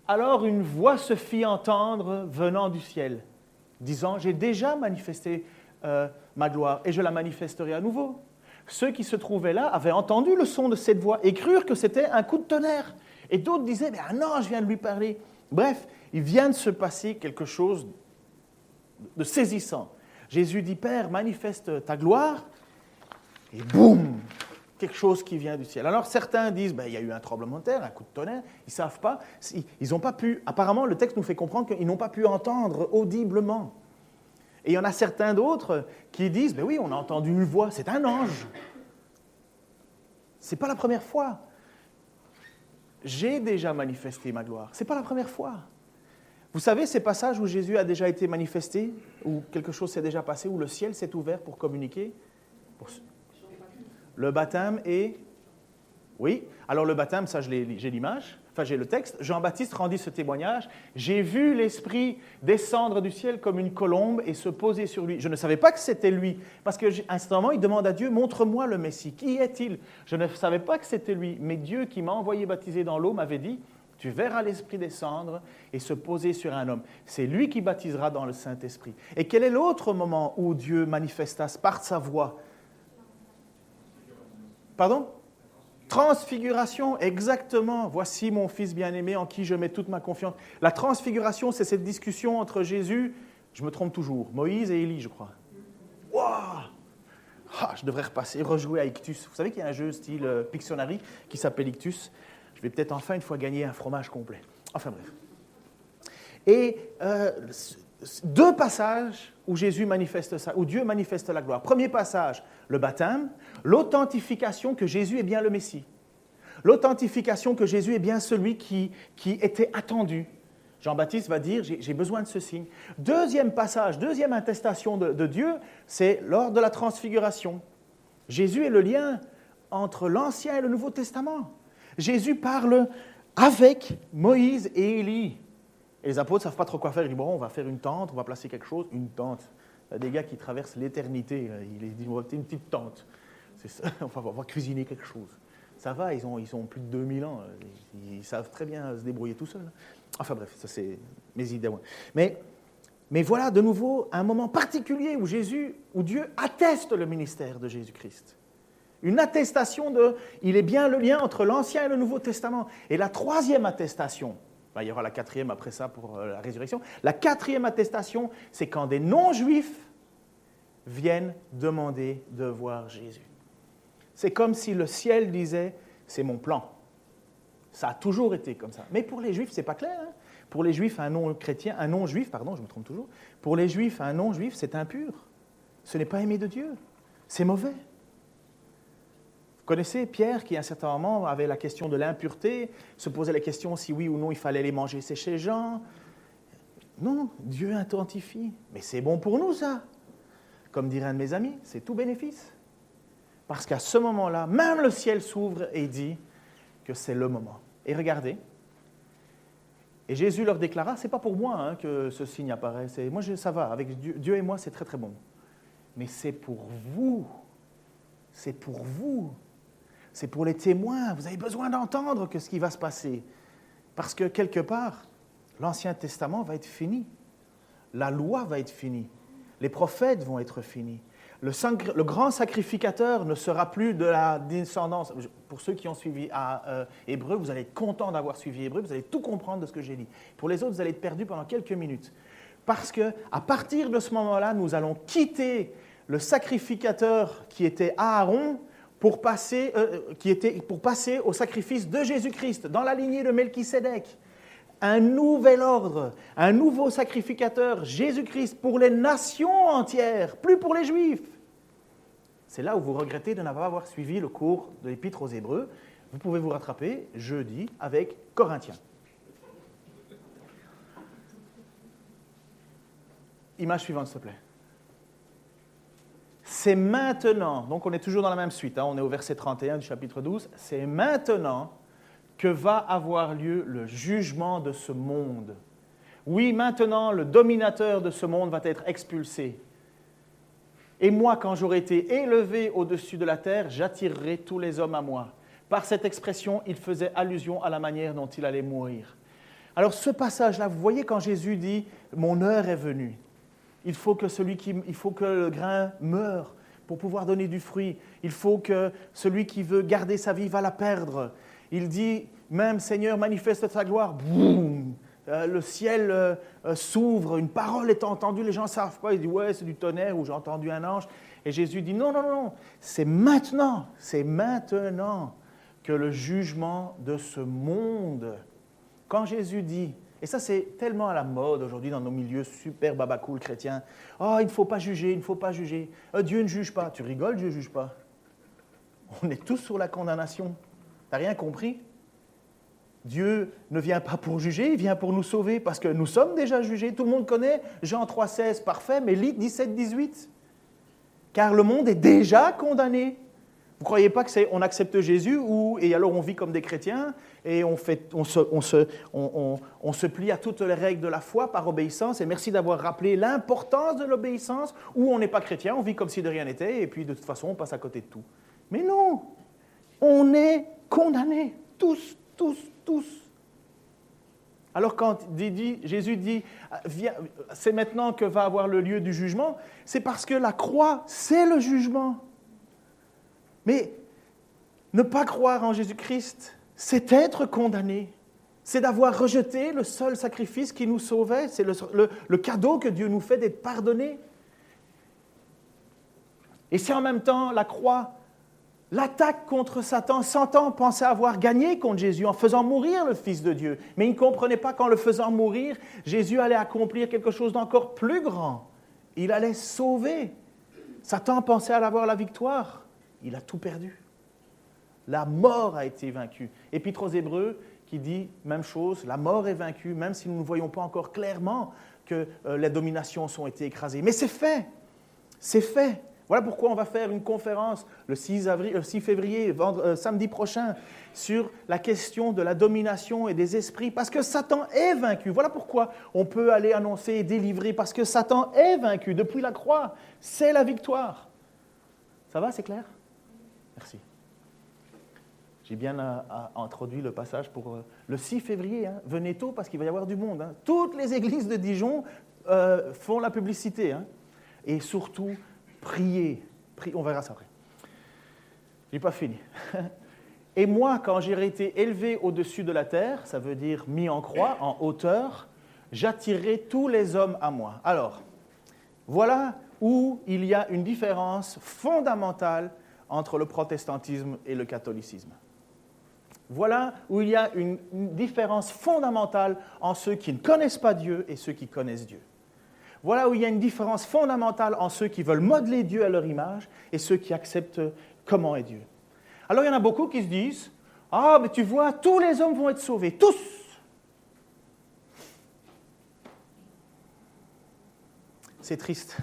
Alors une voix se fit entendre venant du ciel, disant, j'ai déjà manifesté ma gloire et je la manifesterai à nouveau. Ceux qui se trouvaient là avaient entendu le son de cette voix et crurent que c'était un coup de tonnerre. Et d'autres disaient, mais un ange vient de lui parler. Bref, il vient de se passer quelque chose de saisissant. Jésus dit, Père, manifeste ta gloire, et boum, quelque chose qui vient du ciel. Alors certains disent, il y a eu un tremblement de terre, un coup de tonnerre, ils ne savent pas, ils n'ont pas pu, apparemment le texte nous fait comprendre qu'ils n'ont pas pu entendre audiblement. Et il y en a certains d'autres qui disent, oui, on a entendu une voix, c'est un ange. Ce n'est pas la première fois. J'ai déjà manifesté ma gloire. Ce n'est pas la première fois. Vous savez ces passages où Jésus a déjà été manifesté, où quelque chose s'est déjà passé, où le ciel s'est ouvert pour communiquer? Le baptême et... Oui, alors le baptême, ça j'ai l'image, enfin j'ai le texte. Jean-Baptiste rendit ce témoignage. J'ai vu l'Esprit descendre du ciel comme une colombe et se poser sur lui. Je ne savais pas que c'était lui, parce qu'à un certain moment, il demande à Dieu, montre-moi le Messie. Qui est-il? Je ne savais pas que c'était lui, mais Dieu qui m'a envoyé baptiser dans l'eau m'avait dit, tu verras l'Esprit descendre et se poser sur un homme. C'est lui qui baptisera dans le Saint-Esprit. Et quel est l'autre moment où Dieu manifesta par sa voix? Pardon? Transfiguration, exactement. Voici mon Fils bien-aimé en qui je mets toute ma confiance. La transfiguration, c'est cette discussion entre Jésus, je me trompe toujours, Moïse et Élie, je crois. Waouh! Je devrais rejouer à Ictus. Vous savez qu'il y a un jeu style Pictionary qui s'appelle Ictus. Je vais peut-être enfin une fois gagner un fromage complet. Enfin bref. Et deux passages où Jésus manifeste ça, où Dieu manifeste la gloire. Premier passage, le baptême, l'authentification que Jésus est bien le Messie. L'authentification que Jésus est bien celui qui était attendu. Jean-Baptiste va dire, j'ai besoin de ce signe. Deuxième passage, deuxième attestation de Dieu, c'est lors de la transfiguration. Jésus est le lien entre l'Ancien et le Nouveau Testament. Jésus parle avec Moïse et Élie. Et les apôtres ne savent pas trop quoi faire. Ils disent, bon, on va faire une tente, on va placer quelque chose. Une tente. Il y a des gars qui traversent l'éternité. Ils disent, on va faire une petite tente. C'est ça. On va cuisiner quelque chose. Ça va, ils ont plus de 2000 ans. Ils savent très bien se débrouiller tout seuls. Enfin bref, ça c'est mes idées. Mais voilà, de nouveau, un moment particulier où Dieu atteste le ministère de Jésus-Christ. Une attestation il est bien le lien entre l'Ancien et le Nouveau Testament. Et la troisième attestation, il y aura la quatrième après ça pour la résurrection. La quatrième attestation, c'est quand des non-juifs viennent demander de voir Jésus. C'est comme si le ciel disait, c'est mon plan. Ça a toujours été comme ça. Mais pour les juifs, ce n'est pas clair. Hein? Pour les juifs, un non-juif, je me trompe toujours. Pour les juifs, un non-juif, c'est impur. Ce n'est pas aimé de Dieu. C'est mauvais. Vous connaissez Pierre qui, à un certain moment, avait la question de l'impureté, se posait la question si oui ou non il fallait les manger chez les gens. Non, Dieu identifie. Mais c'est bon pour nous, ça. Comme dirait un de mes amis, c'est tout bénéfice. Parce qu'à ce moment-là, même le ciel s'ouvre et dit que c'est le moment. Et regardez. Et Jésus leur déclara, ce n'est pas pour moi que ce signe apparaît. Moi, ça va. Avec Dieu et moi, c'est très, très bon. Mais c'est pour vous. C'est pour vous. C'est pour les témoins. Vous avez besoin d'entendre ce qui va se passer. Parce que quelque part, l'Ancien Testament va être fini. La loi va être finie. Les prophètes vont être finis. Le grand sacrificateur ne sera plus de la descendance. Pour ceux qui ont suivi Hébreu, vous allez être contents d'avoir suivi Hébreu, vous allez tout comprendre de ce que j'ai dit. Pour les autres, vous allez être perdus pendant quelques minutes. Parce qu'à partir de ce moment-là, nous allons quitter le sacrificateur qui était Aaron pour passer au sacrifice de Jésus-Christ, dans la lignée de Melchisédek. Un nouvel ordre, un nouveau sacrificateur, Jésus-Christ, pour les nations entières, plus pour les Juifs. C'est là où vous regrettez de n'avoir pas suivi le cours de l'Épître aux Hébreux. Vous pouvez vous rattraper jeudi avec Corinthiens. Image suivante, s'il te plaît. C'est maintenant, donc on est toujours dans la même suite, on est au verset 31 du chapitre 12, c'est maintenant que va avoir lieu le jugement de ce monde. Oui, maintenant, le dominateur de ce monde va être expulsé. Et moi, quand j'aurai été élevé au-dessus de la terre, j'attirerai tous les hommes à moi. Par cette expression, il faisait allusion à la manière dont il allait mourir. Alors ce passage-là, vous voyez quand Jésus dit « Mon heure est venue », il faut que le grain meure pour pouvoir donner du fruit. Il faut que celui qui veut garder sa vie va la perdre. Il dit même « Seigneur, manifeste ta gloire ». Boum, le ciel s'ouvre, une parole est entendue, les gens ne savent pas, ils disent « Ouais, c'est du tonnerre » ou « J'ai entendu un ange ». Et Jésus dit « Non, non, non, c'est maintenant que le jugement de ce monde ». Quand Jésus dit, et ça c'est tellement à la mode aujourd'hui dans nos milieux super babacool chrétiens, « Oh, il ne faut pas juger, il ne faut pas juger. Dieu ne juge pas. » Tu rigoles, Dieu ne juge pas. On est tous sur la condamnation. Tu n'as rien compris? Dieu ne vient pas pour juger, il vient pour nous sauver, parce que nous sommes déjà jugés. Tout le monde connaît Jean 3,16, parfait, mais lis 17-18. Car le monde est déjà condamné. Vous ne croyez pas qu'on accepte Jésus et alors on vit comme des chrétiens et on se plie à toutes les règles de la foi par obéissance, et merci d'avoir rappelé l'importance de l'obéissance, ou on n'est pas chrétien, on vit comme si de rien n'était et puis de toute façon on passe à côté de tout. Mais non, on est condamnés, tous. Alors quand Jésus dit « c'est maintenant que va avoir le lieu du jugement », c'est parce que la croix, c'est le jugement. Mais ne pas croire en Jésus-Christ, c'est être condamné. C'est d'avoir rejeté le seul sacrifice qui nous sauvait. C'est le cadeau que Dieu nous fait d'être pardonné. Et c'est en même temps la croix, l'attaque contre Satan. Satan pensait avoir gagné contre Jésus en faisant mourir le Fils de Dieu. Mais il ne comprenait pas qu'en le faisant mourir, Jésus allait accomplir quelque chose d'encore plus grand. Il allait sauver. Satan pensait avoir la victoire. Il a tout perdu. La mort a été vaincue. Épître aux Hébreux qui dit même chose, la mort est vaincue, même si nous ne voyons pas encore clairement que les dominations ont été écrasées. Mais c'est fait. C'est fait. Voilà pourquoi on va faire une conférence le 6 février, samedi prochain, sur la question de la domination et des esprits, parce que Satan est vaincu. Voilà pourquoi on peut aller annoncer et délivrer, parce que Satan est vaincu depuis la croix. C'est la victoire. Ça va, c'est clair? Merci. J'ai bien introduit le passage pour le 6 février. Hein. Venez tôt parce qu'il va y avoir du monde. Hein. Toutes les églises de Dijon font la publicité. Hein. Et surtout, priez. On verra ça après. Je n'ai pas fini. Et moi, quand j'ai été élevé au-dessus de la terre, ça veut dire mis en croix, en hauteur, j'attirerai tous les hommes à moi. Alors, voilà où il y a une différence fondamentale entre le protestantisme et le catholicisme. Voilà où il y a une différence fondamentale en ceux qui ne connaissent pas Dieu et ceux qui connaissent Dieu. Voilà où il y a une différence fondamentale en ceux qui veulent modeler Dieu à leur image et ceux qui acceptent comment est Dieu. Alors il y en a beaucoup qui se disent « Ah, mais tu vois, tous les hommes vont être sauvés, tous !» C'est triste,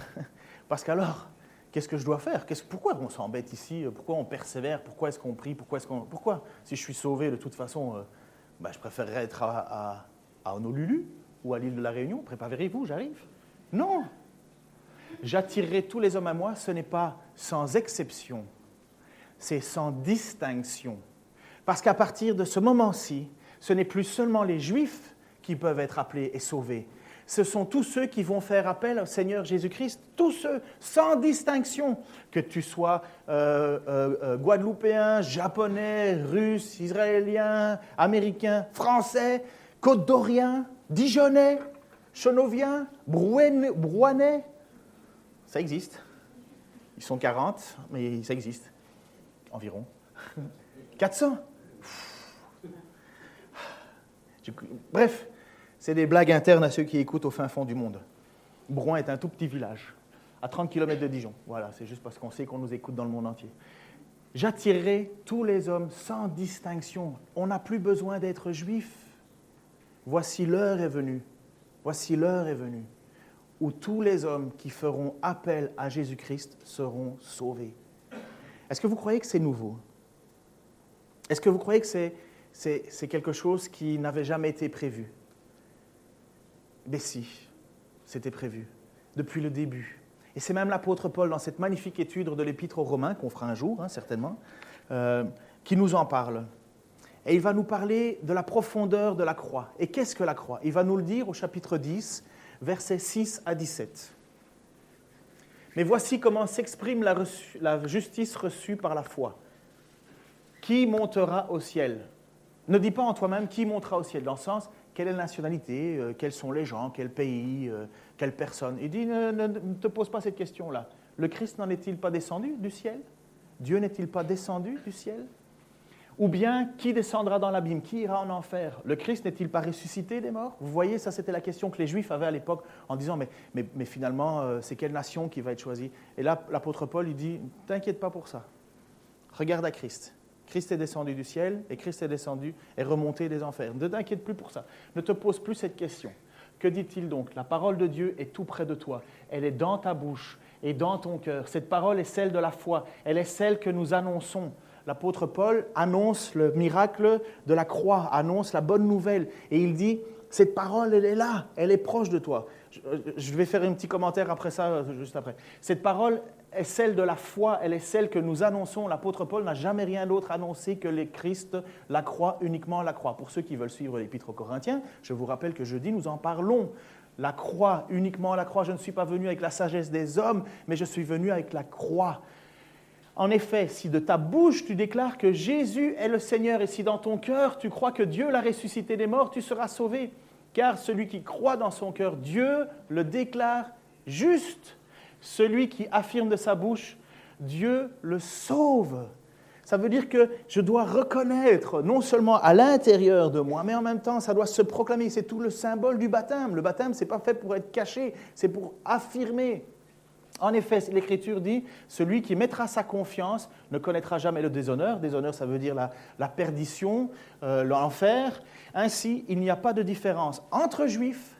parce qu'alors, qu'est-ce que je dois faire? Pourquoi on s'embête ici? Pourquoi on persévère? Pourquoi est-ce qu'on prie? Pourquoi? Si je suis sauvé, de toute façon, je préférerais être à Honolulu ou à l'île de la Réunion. Préparez-vous, j'arrive. Non! J'attirerai tous les hommes à moi, ce n'est pas sans exception, c'est sans distinction. Parce qu'à partir de ce moment-ci, ce n'est plus seulement les Juifs qui peuvent être appelés et sauvés. Ce sont tous ceux qui vont faire appel au Seigneur Jésus-Christ, tous ceux, sans distinction, que tu sois guadeloupéen, japonais, russe, israélien, américain, français, côte-d'Orien, dijonnais, chenovien, brouanais. Ça existe. Ils sont 40, mais ça existe, environ. 400. Bref. C'est des blagues internes à ceux qui écoutent au fin fond du monde. Brouin est un tout petit village, à 30 km de Dijon. Voilà, c'est juste parce qu'on sait qu'on nous écoute dans le monde entier. J'attirerai tous les hommes sans distinction. On n'a plus besoin d'être juif. Voici l'heure est venue. Voici l'heure est venue où tous les hommes qui feront appel à Jésus-Christ seront sauvés. Est-ce que vous croyez que c'est nouveau? Est-ce que vous croyez que c'est quelque chose qui n'avait jamais été prévu? Mais si, c'était prévu, depuis le début. Et c'est même l'apôtre Paul, dans cette magnifique étude de l'Épître aux Romains, qu'on fera un jour, certainement, qui nous en parle. Et il va nous parler de la profondeur de la croix. Et qu'est-ce que la croix? Il va nous le dire au chapitre 10, versets 6 à 17. Mais voici comment s'exprime la justice reçue par la foi. Qui montera au ciel? Ne dis pas en toi-même qui montera au ciel, dans le sens, quelle est la nationalité, quels sont les gens, quel pays, quelle personne. Il dit, ne te pose pas cette question-là. Le Christ n'en est-il pas descendu du ciel? Dieu n'est-il pas descendu du ciel? Ou bien, qui descendra dans l'abîme? Qui ira en enfer? Le Christ n'est-il pas ressuscité des morts? Vous voyez, ça c'était la question que les Juifs avaient à l'époque en disant, mais finalement, c'est quelle nation qui va être choisie? Et là, l'apôtre Paul, il dit, t'inquiète pas pour ça. Regarde à Christ. Christ est descendu du ciel et Christ est descendu et remonté des enfers. Ne t'inquiète plus pour ça. Ne te pose plus cette question. Que dit-il donc? La parole de Dieu est tout près de toi. Elle est dans ta bouche et dans ton cœur. Cette parole est celle de la foi. Elle est celle que nous annonçons. L'apôtre Paul annonce le miracle de la croix, annonce la bonne nouvelle. Et il dit, cette parole, elle est là, elle est proche de toi. Je vais faire un petit commentaire après ça, juste après. Cette parole est celle de la foi, elle est celle que nous annonçons. L'apôtre Paul n'a jamais rien d'autre annoncé que le Christ, la croix, uniquement la croix. Pour ceux qui veulent suivre l'Épître aux Corinthiens, je vous rappelle que jeudi, nous en parlons. La croix, uniquement la croix. Je ne suis pas venu avec la sagesse des hommes, mais je suis venu avec la croix. En effet, si de ta bouche tu déclares que Jésus est le Seigneur et si dans ton cœur tu crois que Dieu l'a ressuscité des morts, tu seras sauvé. Car celui qui croit dans son cœur, Dieu le déclare juste. Celui qui affirme de sa bouche, Dieu le sauve. Ça veut dire que je dois reconnaître, non seulement à l'intérieur de moi, mais en même temps, ça doit se proclamer. C'est tout le symbole du baptême. Le baptême, ce n'est pas fait pour être caché, c'est pour affirmer. En effet, l'Écriture dit, celui qui mettra sa confiance ne connaîtra jamais le déshonneur. Déshonneur, ça veut dire la perdition, l'enfer. Ainsi, il n'y a pas de différence entre juifs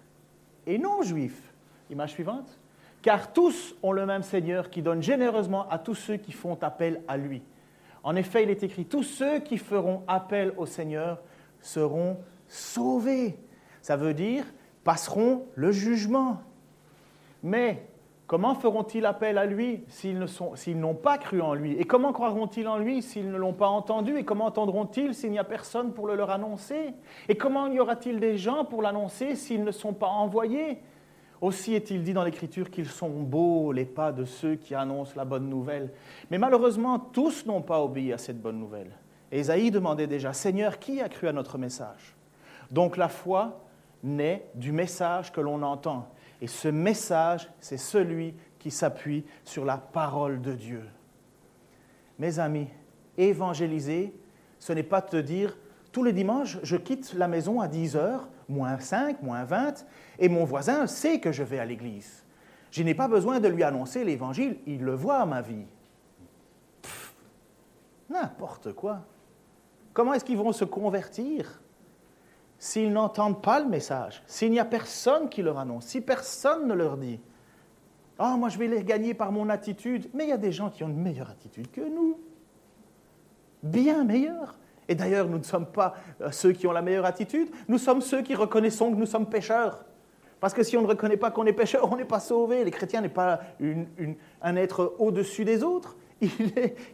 et non-juifs. Image suivante. Car tous ont le même Seigneur qui donne généreusement à tous ceux qui font appel à lui. En effet, il est écrit, tous ceux qui feront appel au Seigneur seront sauvés. Ça veut dire, passeront le jugement. Mais comment feront-ils appel à lui s'ils n'ont pas cru en lui? Et comment croiront-ils en lui s'ils ne l'ont pas entendu? Et comment entendront-ils s'il n'y a personne pour le leur annoncer? Et comment y aura-t-il des gens pour l'annoncer s'ils ne sont pas envoyés? Aussi est-il dit dans l'Écriture qu'ils sont beaux les pas de ceux qui annoncent la bonne nouvelle. Mais malheureusement, tous n'ont pas obéi à cette bonne nouvelle. Et Ésaïe demandait déjà, « Seigneur, qui a cru à notre message ?» Donc la foi naît du message que l'on entend. Et ce message, c'est celui qui s'appuie sur la parole de Dieu. Mes amis, évangéliser, ce n'est pas te dire, tous les dimanches, je quitte la maison à 10h, moins 5, moins 20, et mon voisin sait que je vais à l'église. Je n'ai pas besoin de lui annoncer l'évangile, il le voit à ma vie. N'importe quoi. Comment est-ce qu'ils vont se convertir s'ils n'entendent pas le message, s'il n'y a personne qui leur annonce, si personne ne leur dit « Ah, moi je vais les gagner par mon attitude », mais il y a des gens qui ont une meilleure attitude que nous, bien meilleure. Et d'ailleurs, nous ne sommes pas ceux qui ont la meilleure attitude, nous sommes ceux qui reconnaissons que nous sommes pécheurs. Parce que si on ne reconnaît pas qu'on est pécheur, on n'est pas sauvé. Les chrétiens n'est pas un être au-dessus des autres.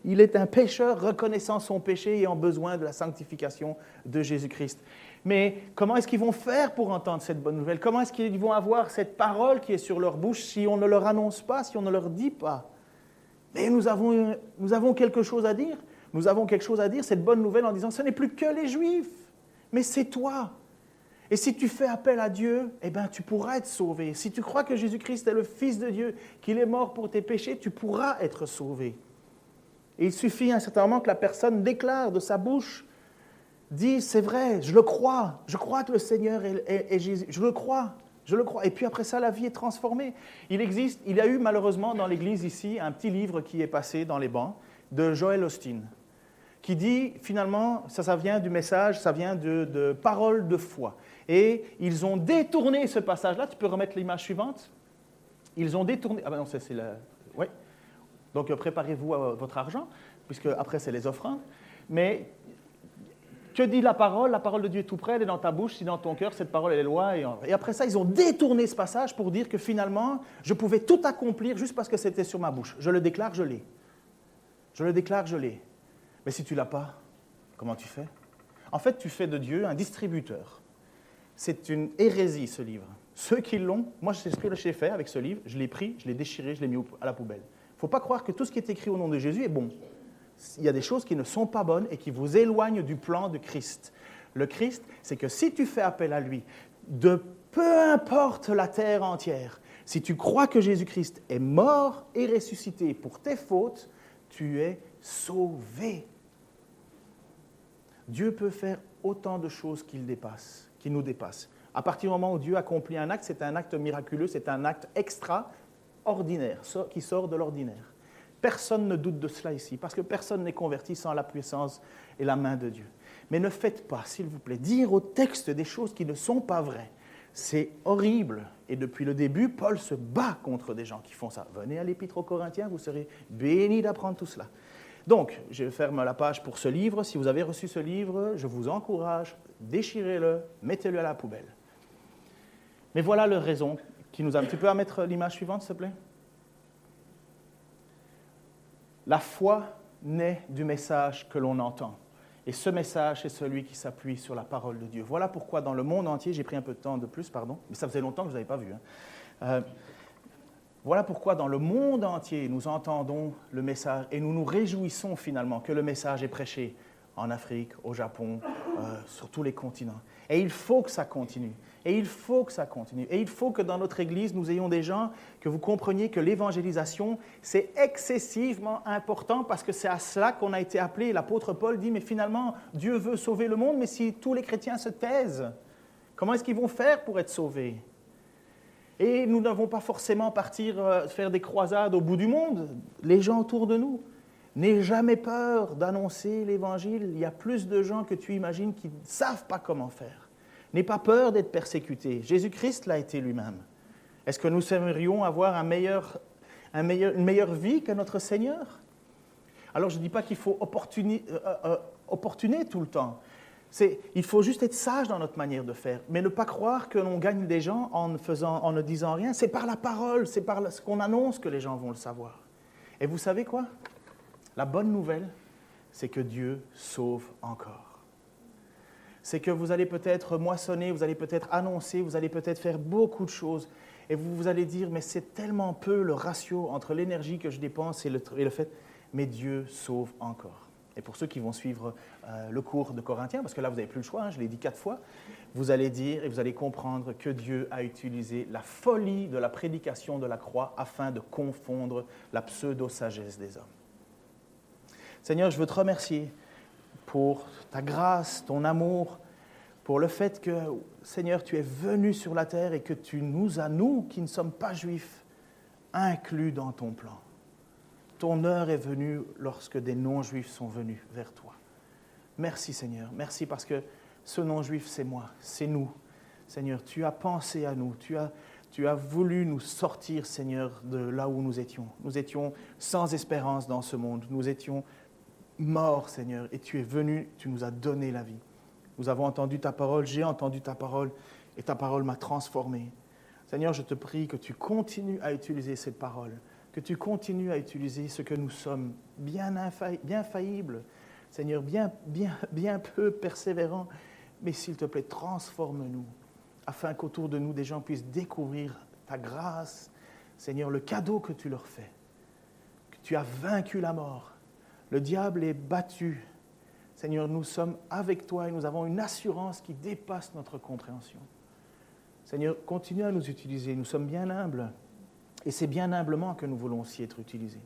Il est un pécheur reconnaissant son péché et ayant besoin de la sanctification de Jésus-Christ. Mais comment est-ce qu'ils vont faire pour entendre cette bonne nouvelle? Comment est-ce qu'ils vont avoir cette parole qui est sur leur bouche si on ne leur annonce pas, si on ne leur dit pas? Mais nous avons quelque chose à dire. Nous avons quelque chose à dire, cette bonne nouvelle en disant, ce n'est plus que les Juifs, mais c'est toi. Et si tu fais appel à Dieu, eh bien, tu pourras être sauvé. Si tu crois que Jésus-Christ est le Fils de Dieu, qu'il est mort pour tes péchés, tu pourras être sauvé. Et il suffit à un certain moment que la personne déclare de sa bouche, dit, c'est vrai, je le crois. Je crois que le Seigneur est Jésus. Je le crois. Et puis après ça, la vie est transformée. Il y a eu malheureusement dans l'Église ici un petit livre qui est passé dans les bancs de Joel Osteen, qui dit finalement, ça vient du message, ça vient de paroles de foi. Et ils ont détourné ce passage-là. Tu peux remettre l'image suivante? Ils ont détourné... Ah ben non, c'est la... Oui. Donc préparez-vous à votre argent, puisque après c'est les offrandes. Mais que dit la parole? La parole de Dieu est tout près, elle est dans ta bouche, si dans ton cœur, cette parole elle est loin. Et après ça, ils ont détourné ce passage pour dire que finalement, je pouvais tout accomplir juste parce que c'était sur ma bouche. Je le déclare, je l'ai. Je le déclare, je l'ai. Mais si tu ne l'as pas, Comment tu fais? En fait, tu fais de Dieu un distributeur. C'est une hérésie, ce livre. Ceux qui l'ont, moi, c'est ce que j'ai fait avec ce livre. Je l'ai pris, je l'ai déchiré, je l'ai mis à la poubelle. Il ne faut pas croire que tout ce qui est écrit au nom de Jésus est bon. Il y a des choses qui ne sont pas bonnes et qui vous éloignent du plan de Christ. Le Christ, c'est que si tu fais appel à lui, de peu importe la terre entière, si tu crois que Jésus-Christ est mort et ressuscité pour tes fautes, tu es sauvé. Dieu peut faire autant de choses qui nous dépassent. À partir du moment où Dieu accomplit un acte, c'est un acte miraculeux, c'est un acte extraordinaire, qui sort de l'ordinaire. Personne ne doute de cela ici, parce que personne n'est converti sans la puissance et la main de Dieu. Mais ne faites pas, s'il vous plaît, dire au texte des choses qui ne sont pas vraies. C'est horrible. Et depuis le début, Paul se bat contre des gens qui font ça. Venez à l'Épître aux Corinthiens, vous serez bénis d'apprendre tout cela. Donc, je ferme la page pour ce livre. Si vous avez reçu ce livre, je vous encourage, déchirez-le, mettez-le à la poubelle. Mais voilà la raison qui nous a... Tu peux mettre l'image suivante, s'il te plaît? La foi naît du message que l'on entend. Et ce message, c'est celui qui s'appuie sur la parole de Dieu. Voilà pourquoi dans le monde entier, j'ai pris un peu de temps de plus, pardon, mais ça faisait longtemps que je ne vous avais pas vu. Voilà pourquoi dans le monde entier, nous entendons le message et nous nous réjouissons finalement que le message est prêché en Afrique, au Japon, sur tous les continents. Et il faut que ça continue. Et il faut que ça continue. Et il faut que dans notre Église, nous ayons des gens, que vous compreniez que l'évangélisation, c'est excessivement important parce que c'est à cela qu'on a été appelé. L'apôtre Paul dit, mais finalement, Dieu veut sauver le monde, mais si tous les chrétiens se taisent, comment est-ce qu'ils vont faire pour être sauvés? Et nous n'avons pas forcément partir faire des croisades au bout du monde, les gens autour de nous. N'aie jamais peur d'annoncer l'Évangile. Il y a plus de gens que tu imagines qui ne savent pas comment faire. N'aie pas peur d'être persécuté. Jésus-Christ l'a été lui-même. Est-ce que nous aimerions avoir une meilleure vie que notre Seigneur? Alors, je ne dis pas qu'il faut opportuner tout le temps. Il faut juste être sage dans notre manière de faire, mais ne pas croire que l'on gagne des gens en ne disant rien. C'est par la parole, c'est par ce qu'on annonce que les gens vont le savoir. Et vous savez quoi? La bonne nouvelle, c'est que Dieu sauve encore. C'est que vous allez peut-être moissonner, vous allez peut-être annoncer, vous allez peut-être faire beaucoup de choses, et vous allez dire, mais c'est tellement peu le ratio entre l'énergie que je dépense et le fait, mais Dieu sauve encore. Et pour ceux qui vont suivre le cours de Corinthiens, parce que là, vous n'avez plus le choix, je l'ai dit 4 fois, vous allez dire et vous allez comprendre que Dieu a utilisé la folie de la prédication de la croix afin de confondre la pseudo-sagesse des hommes. Seigneur, je veux te remercier pour ta grâce, ton amour, pour le fait que, Seigneur, tu es venu sur la terre et que tu nous as, nous qui ne sommes pas juifs, inclus dans ton plan. Ton heure est venue lorsque des non-juifs sont venus vers toi. Merci Seigneur, merci parce que ce non-juif, c'est moi, c'est nous. Seigneur, tu as pensé à nous, tu as voulu nous sortir, Seigneur, de là où nous étions. Nous étions sans espérance dans ce monde, nous étions morts, Seigneur, et tu es venu, tu nous as donné la vie. Nous avons entendu ta parole, j'ai entendu ta parole, et ta parole m'a transformé. Seigneur, je te prie que tu continues à utiliser cette parole, que tu continues à utiliser ce que nous sommes, bien faillibles, Seigneur, bien peu persévérants, mais s'il te plaît, transforme-nous, afin qu'autour de nous, des gens puissent découvrir ta grâce, Seigneur, le cadeau que tu leur fais, que tu as vaincu la mort, le diable est battu. Seigneur, nous sommes avec toi et nous avons une assurance qui dépasse notre compréhension. Seigneur, continue à nous utiliser, nous sommes bien humbles. Et c'est bien humblement que nous voulons aussi être utilisés.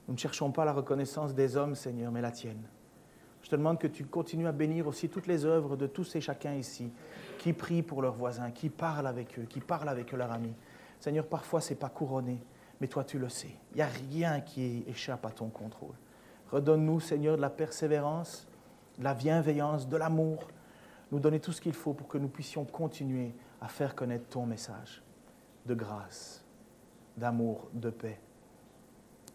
Nous ne cherchons pas la reconnaissance des hommes, Seigneur, mais la tienne. Je te demande que tu continues à bénir aussi toutes les œuvres de tous et chacun ici, qui prient pour leurs voisins, qui parlent avec eux, qui parlent avec leurs amis. Seigneur, parfois, ce n'est pas couronné, mais toi, tu le sais. Il n'y a rien qui échappe à ton contrôle. Redonne-nous, Seigneur, de la persévérance, de la bienveillance, de l'amour. Nous donner tout ce qu'il faut pour que nous puissions continuer à faire connaître ton message de grâce, d'amour, de paix,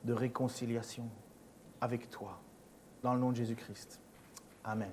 de réconciliation avec toi. Dans le nom de Jésus-Christ. Amen.